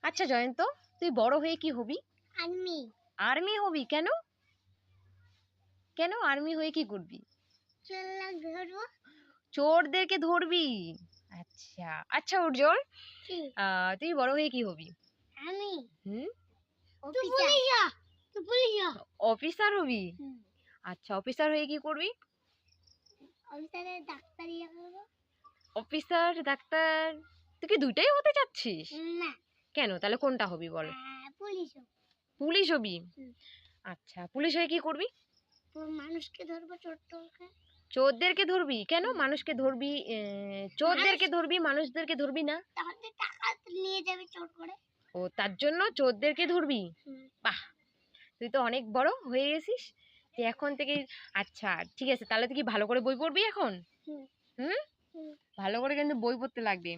আচ্ছা জয়ন্ত, তুই বড় হয়ে কি হবি? আর্মি। আর্মি হবি? কেন? কেন আর্মি হয়ে কি করবি? চোর ধরবো। চোরদেরকে ধরবি? আচ্ছা আচ্ছা উজ্জ্বল, কি? তুই বড় হয়ে কি হবি? আমি হুম, অফিসার হবি? আচ্ছা, অফিসার হয়ে কি করবি? অফিসারের ডাক্তারি করবো। Officer, doctor? তুই কি দুইটাই হতে চাচ্ছিস? না, কেন, তাহলে কোনটা হবি বল? পুলিশ। পুলিশ হবি? আচ্ছা, পুলিশ হয়ে কি করবি? মানুষকে ধরবো, চোরকে। চোরদেরকে ধরবি? কেন মানুষকে ধরবি? চোরদেরকে ধরবি, মানুষদেরকে ধরবি না? তাহলে টাকা নিয়ে যাবে চোর করে। ও, তার জন্য চোরদেরকে ধরবি? বাহ, তুই তো অনেক বড় হয়ে গেছিস তুই এখন থেকে। আচ্ছা ঠিক আছে, তাহলে তুই কি ভালো করে বই পড়বি এখন? হুম, ভালো করে কিন্তু বই পড়তে লাগবে।